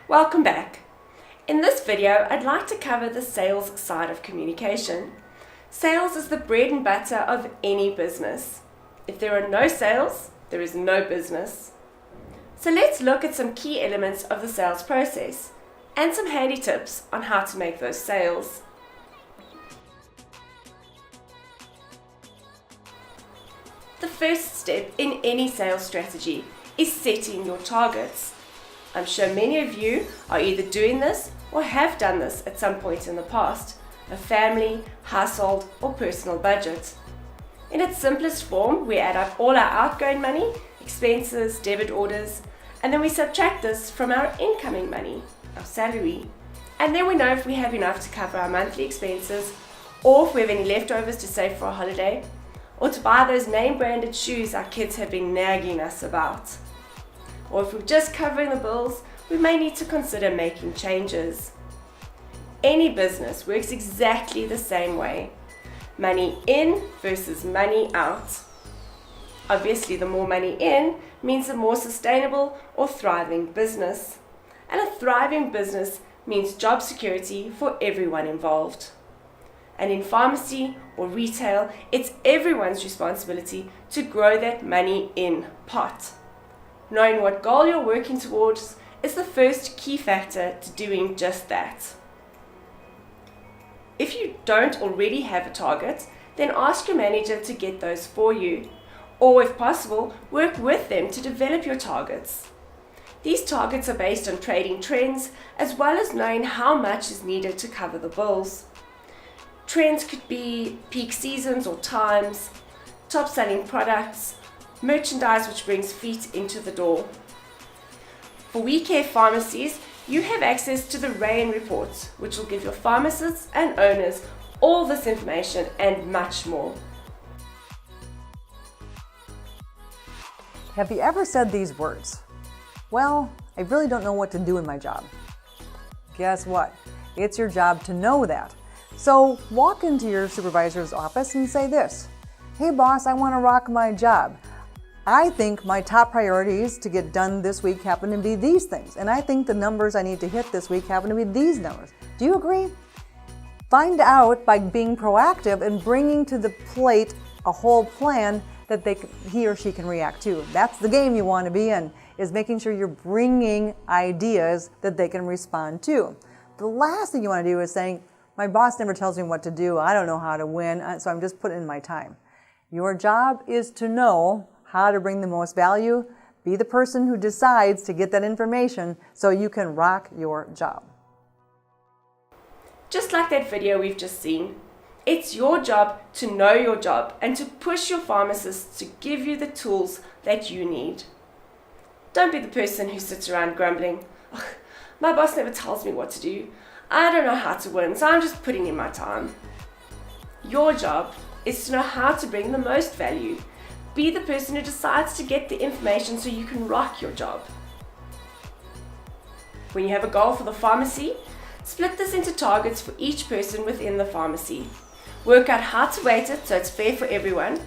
Welcome back. In this video, I'd like to cover the sales side of communication. Sales is the bread and butter of any business. If there are no sales, there is no business. So let's look at some key elements of the sales process and some handy tips on how to make those sales. The first step in any sales strategy is setting your targets. I'm sure many of you are either doing this or have done this at some point in the past, a family, household, or personal budget. In its simplest form, we add up all our outgoing money, expenses, debit orders, and then we subtract this from our incoming money, our salary. And then we know if we have enough to cover our monthly expenses, or if we have any leftovers to save for a holiday, or to buy those name-branded shoes our kids have been nagging us about. Or if we're just covering the bills, we may need to consider making changes. Any business works exactly the same way. Money in versus money out. Obviously, the more money in means a more sustainable or thriving business. And a thriving business means job security for everyone involved. And in pharmacy or retail, it's everyone's responsibility to grow that money in pot. Knowing what goal you're working towards is the first key factor to doing just that. If you don't already have a target, then ask your manager to get those for you. Or if possible, work with them to develop your targets. These targets are based on trading trends as well as knowing how much is needed to cover the bills. Trends could be peak seasons or times, top selling products, merchandise which brings feet into the door. For WeCare pharmacies, you have access to the RAIN reports, which will give your pharmacists and owners all this information and much more. Have you ever said these words? Well, I really don't know what to do in my job. Guess what? It's your job to know that. So walk into your supervisor's office and say this: "Hey boss, I want to rock my job. I think my top priorities to get done this week happen to be these things, and I think the numbers I need to hit this week happen to be these numbers. Do you agree?" Find out by being proactive and bringing to the plate a whole plan that he or she can react to. That's the game you want to be in, is making sure you're bringing ideas that they can respond to. The last thing you want to do is saying, "My boss never tells me what to do. I don't know how to win, so I'm just putting in my time." Your job is to know how to bring the most value. Be the person who decides to get that information so you can rock your job. Just like that video we've just seen, it's your job to know your job and to push your pharmacists to give you the tools that you need. Don't be the person who sits around grumbling, "Ugh, my boss never tells me what to do. I don't know how to win, so I'm just putting in my time." Your job is to know how to bring the most value. Be the person who decides to get the information so you can rock your job. When you have a goal for the pharmacy, split this into targets for each person within the pharmacy. Work out how to weight it so it's fair for everyone.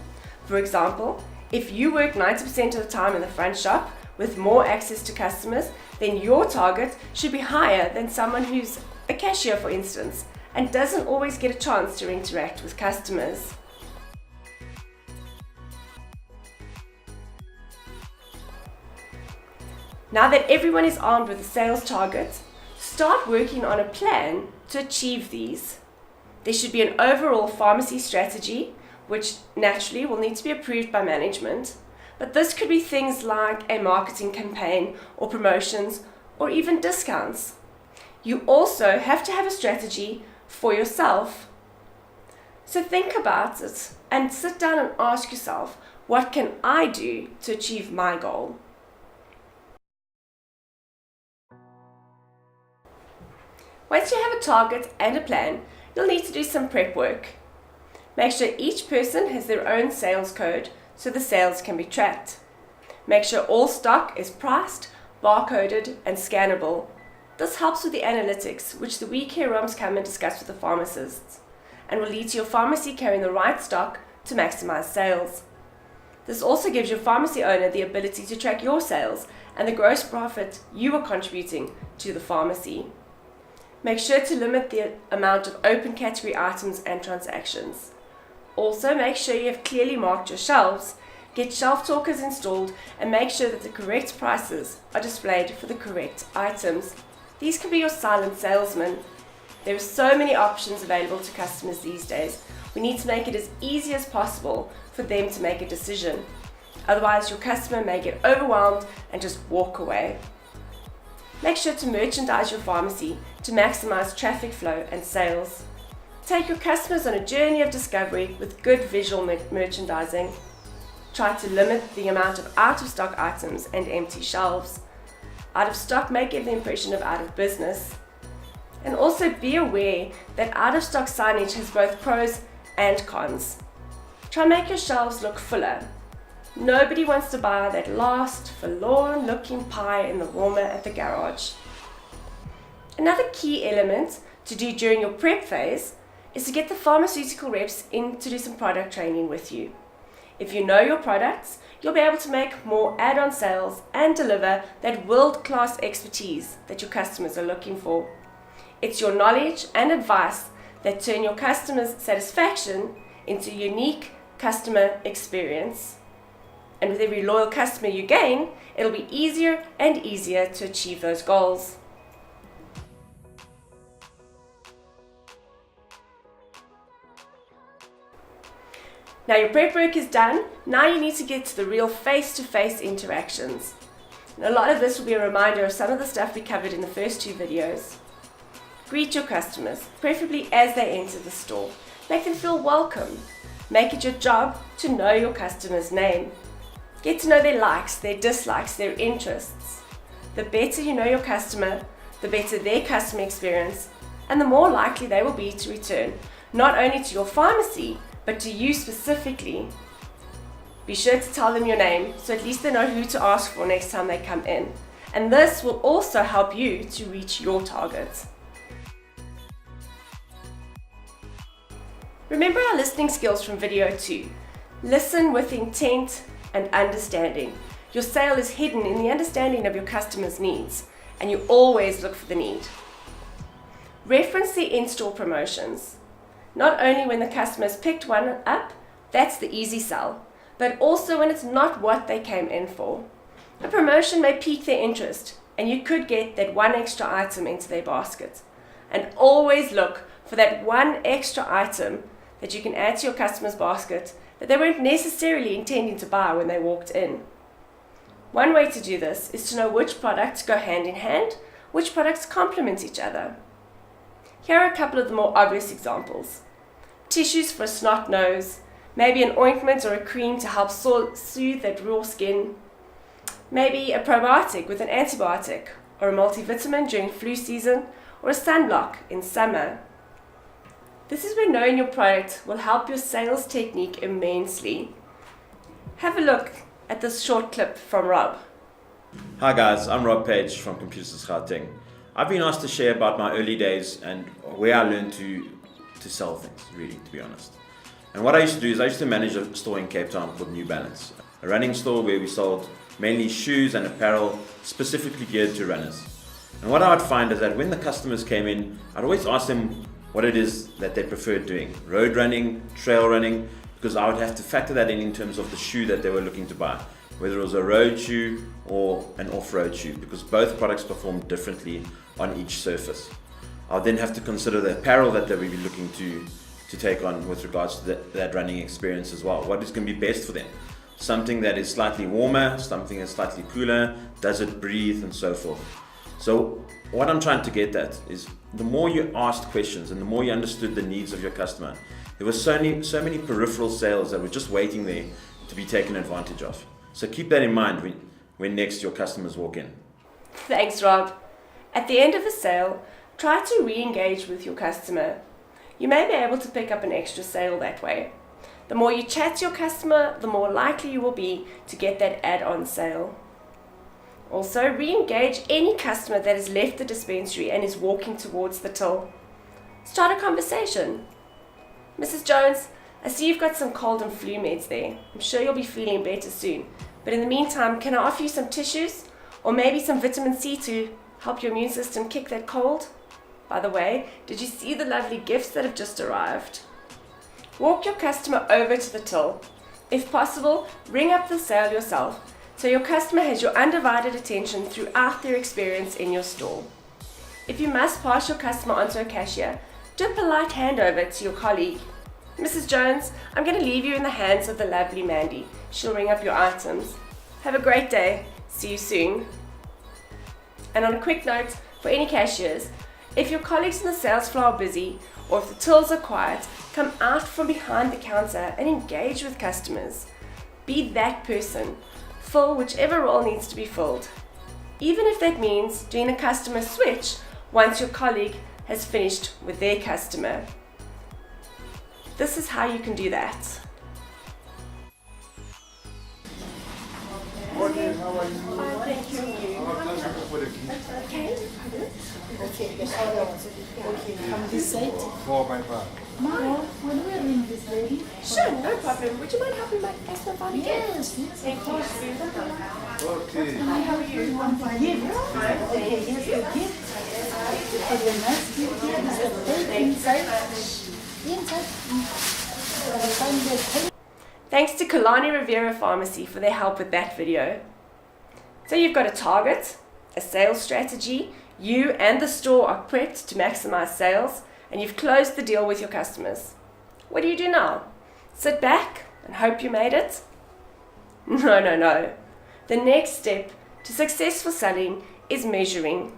For example, if you work 90% of the time in the front shop with more access to customers, then your target should be higher than someone who's a cashier, for instance, and doesn't always get a chance to interact with customers. Now that everyone is armed with a sales target, start working on a plan to achieve these. There should be an overall pharmacy strategy, which naturally will need to be approved by management, but this could be things like a marketing campaign or promotions or even discounts. You also have to have a strategy for yourself. So think about it and sit down and ask yourself, what can I do to achieve my goal? Once you have a target and a plan, you'll need to do some prep work. Make sure each person has their own sales code so the sales can be tracked. Make sure all stock is priced, barcoded, and scannable. This helps with the analytics, which the WeCare rooms come and discuss with the pharmacists, and will lead to your pharmacy carrying the right stock to maximize sales. This also gives your pharmacy owner the ability to track your sales and the gross profit you are contributing to the pharmacy. Make sure to limit the amount of open category items and transactions. Also, make sure you have clearly marked your shelves, get shelf talkers installed, and make sure that the correct prices are displayed for the correct items. These can be your silent salesmen. There are so many options available to customers these days. We need to make it as easy as possible for them to make a decision. Otherwise, your customer may get overwhelmed and just walk away. Make sure to merchandise your pharmacy to maximize traffic flow and sales. Take your customers on a journey of discovery with good visual merchandising. Try to limit the amount of out-of-stock items and empty shelves. Out of stock may give the impression of out of business. And also be aware that out-of-stock signage has both pros and cons. Try and make your shelves look fuller. Nobody wants to buy that last, forlorn looking pie in the warmer at the garage. Another key element to do during your prep phase is to get the pharmaceutical reps in to do some product training with you. If you know your products, you'll be able to make more add-on sales and deliver that world-class expertise that your customers are looking for. It's your knowledge and advice that turn your customers' satisfaction into unique customer experience. And with every loyal customer you gain, it'll be easier and easier to achieve those goals. Now your prep work is done, now you need to get to the real face-to-face interactions. And a lot of this will be a reminder of some of the stuff we covered in the first two videos. Greet your customers, preferably as they enter the store. Make them feel welcome. Make it your job to know your customer's name. Get to know their likes, their dislikes, their interests. The better you know your customer, the better their customer experience, and the more likely they will be to return, not only to your pharmacy, but to you specifically. Be sure to tell them your name, so at least they know who to ask for next time they come in. And this will also help you to reach your targets. Remember our listening skills from video 2. Listen with intent and understanding. Your sale is hidden in the understanding of your customer's needs, and you always look for the need. Reference the in-store promotions. Not only when the customer has picked one up, that's the easy sell, but also when it's not what they came in for. A promotion may pique their interest, and you could get that one extra item into their basket. And always look for that one extra item that you can add to your customer's basket that they weren't necessarily intending to buy when they walked in. One way to do this is to know which products go hand in hand, which products complement each other. Here are a couple of the more obvious examples. Tissues for a snot nose, maybe an ointment or a cream to help soothe that raw skin, maybe a probiotic with an antibiotic, or a multivitamin during flu season, or a sunblock in summer. This is where knowing your product will help your sales technique immensely. Have a look at this short clip from Rob. Hi guys, I'm Rob Page from Computers Gauteng. I've been asked to share about my early days and where I learned to sell things, really, to be honest. And what I used to do is I used to manage a store in Cape Town called New Balance, a running store where we sold mainly shoes and apparel specifically geared to runners. And what I would find is that when the customers came in, I'd always ask them what it is that they preferred doing, road running, trail running, because I would have to factor that in terms of the shoe that they were looking to buy, whether it was a road shoe or an off-road shoe, because both products perform differently on each surface. I'll then have to consider the apparel that they will be looking to take on with regards to that running experience as well. What is going to be best for them? Something that is slightly warmer, something that's slightly cooler, does it breathe, and so forth. So what I'm trying to get at is the more you asked questions and the more you understood the needs of your customer, there were so many peripheral sales that were just waiting there to be taken advantage of. So keep that in mind when next your customers walk in. Thanks, Rob. At the end of a sale, try to re-engage with your customer. You may be able to pick up an extra sale that way. The more you chat to your customer, the more likely you will be to get that add-on sale. Also, re-engage any customer that has left the dispensary and is walking towards the till. Start a conversation. Mrs. Jones, I see you've got some cold and flu meds there. I'm sure you'll be feeling better soon. But in the meantime, can I offer you some tissues? Or maybe some vitamin C to help your immune system kick that cold? By the way, did you see the lovely gifts that have just arrived? Walk your customer over to the till. If possible, ring up the sale yourself, so your customer has your undivided attention throughout their experience in your store. If you must pass your customer onto a cashier, do a polite handover to your colleague. Mrs. Jones, I'm going to leave you in the hands of the lovely Mandy. She'll ring up your items. Have a great day. See you soon. And on a quick note, for any cashiers, if your colleagues in the sales floor are busy, or if the tills are quiet, come out from behind the counter and engage with customers. Be that person. Fill whichever role needs to be filled. Even if that means doing a customer switch once your colleague has finished with their customer. This is how you can do that. Okay, how are you? Thank you. Okay. From this side. For my bag. Mom, when we are in this lady? Sure, no problem. Would you mind helping my customer find a gift? Yes, yes, of course. Okay. Hi, how are you? You want to give? Okay, here's the gift. For the next gift here is the tape inside. Inside. Find the tape. Thanks to Kalani Rivera Pharmacy for their help with that video. So you've got a target, a sales strategy, you and the store are prepped to maximize sales, and you've closed the deal with your customers. What do you do now? Sit back and hope you made it? No. The next step to successful selling is measuring.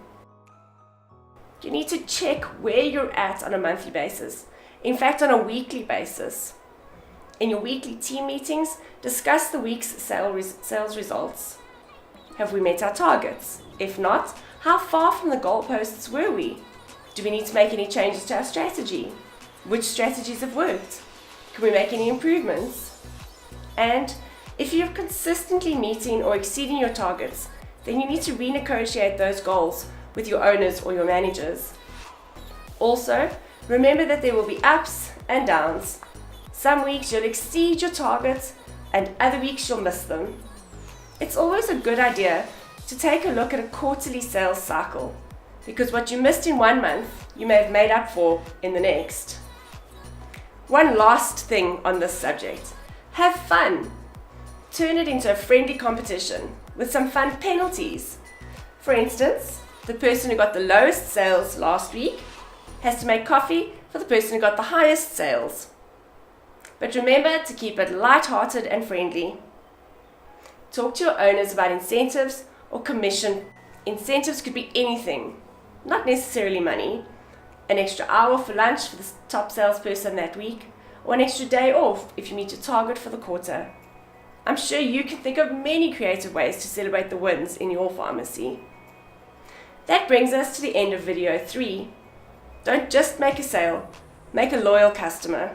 You need to check where you're at on a monthly basis, in fact on a weekly basis. In your weekly team meetings, discuss the week's sales results. Have we met our targets? If not, how far from the goalposts were we? Do we need to make any changes to our strategy? Which strategies have worked? Can we make any improvements? And if you're consistently meeting or exceeding your targets, then you need to renegotiate those goals with your owners or your managers. Also, remember that there will be ups and downs. Some weeks you'll exceed your targets and other weeks you'll miss them. It's always a good idea to take a look at a quarterly sales cycle, because what you missed in 1 month, you may have made up for in the next. One last thing on this subject. Have fun. Turn it into a friendly competition with some fun penalties. For instance, the person who got the lowest sales last week has to make coffee for the person who got the highest sales. But remember to keep it light-hearted and friendly. Talk to your owners about incentives or commission. Incentives could be anything, not necessarily money. An extra hour for lunch for the top salesperson that week, or an extra day off if you meet your target for the quarter. I'm sure you can think of many creative ways to celebrate the wins in your pharmacy. That brings us to the end of video 3. Don't just make a sale, make a loyal customer.